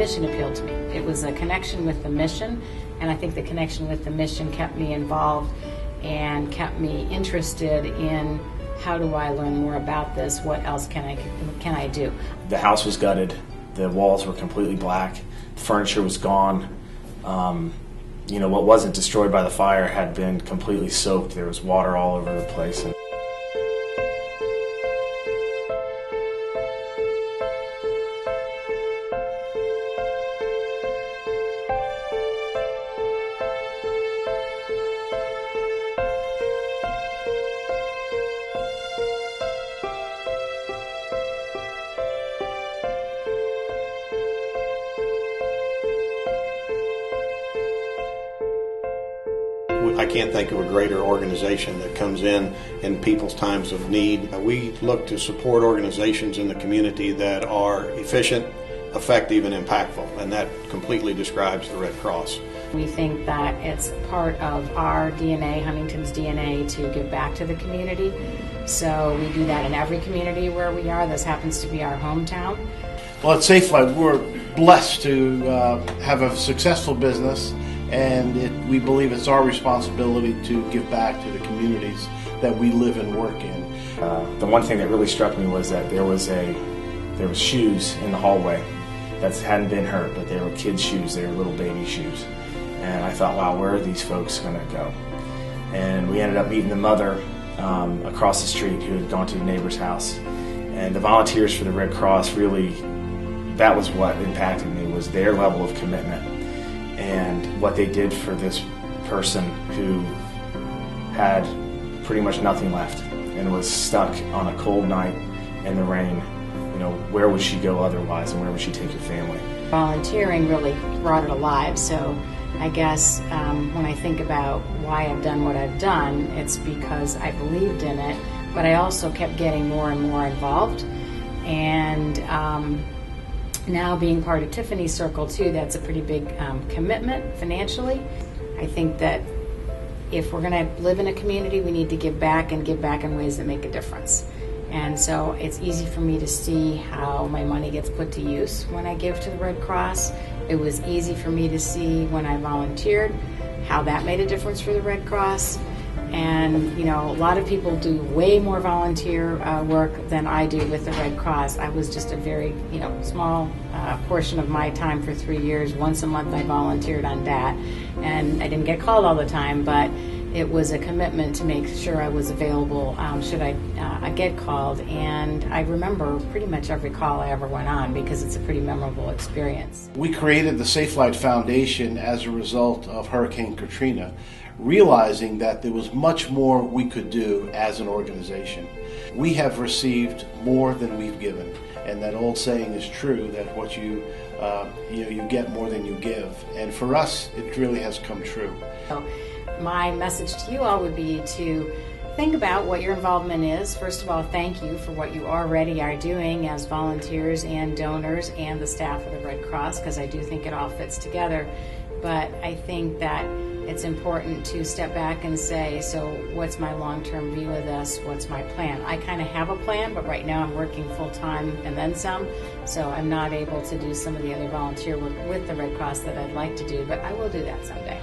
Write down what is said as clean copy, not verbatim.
mission appealed to me. It was a connection with the mission, and I think the connection with the mission kept me involved and kept me interested in how do I learn more about this, what else can I do. The house was gutted, the walls were completely black, the furniture was gone. What wasn't destroyed by the fire had been completely soaked. There was water all over the place. I can't think of a greater organization that comes in people's times of need. We look to support organizations in the community that are efficient, effective, and impactful, and that completely describes the Red Cross. We think that it's part of our DNA, Huntington's DNA, to give back to the community. So we do that in every community where we are. This happens to be our hometown. Well, at Safelite, we're blessed to have a successful business, and we believe it's our responsibility to give back to the communities that we live and work in. The one thing that really struck me was that there was shoes in the hallway that hadn't been hurt, but they were kids' shoes. They were little baby shoes. And I thought, wow, where are these folks going to go? And we ended up meeting the mother across the street who had gone to the neighbor's house. And the volunteers for the Red Cross, really, that was what impacted me, was their level of commitment and what they did for this person who had pretty much nothing left and was stuck on a cold night in the rain. Where would she go otherwise, and where would she take her family? Volunteering really brought it alive, so I guess when I think about why I've done what I've done, it's because I believed in it, but I also kept getting more and more involved. And now being part of Tiffany's Circle too, that's a pretty big commitment financially. I think that if we're going to live in a community, we need to give back, and give back in ways that make a difference. And so it's easy for me to see how my money gets put to use when I give to the Red Cross. It was easy for me to see when I volunteered how that made a difference for the Red Cross. And a lot of people do way more volunteer work than I do with the Red Cross. I was just a very small portion of my time for 3 years. Once a month I volunteered on that, and I didn't get called all the time, but it was a commitment to make sure I was available should I get called. And I remember pretty much every call I ever went on because it's a pretty memorable experience. We created the Safelite Foundation as a result of Hurricane Katrina, realizing that there was much more we could do as an organization. We have received more than we've given, and that old saying is true, that what you get more than you give. And for us, it really has come true. So my message to you all would be to think about what your involvement is. First of all, thank you for what you already are doing as volunteers and donors and the staff of the Red Cross, because I do think it all fits together. But I think that it's important to step back and say, so what's my long-term view of this? What's my plan? I kind of have a plan, but right now I'm working full-time and then some, so I'm not able to do some of the other volunteer work with the Red Cross that I'd like to do, but I will do that someday.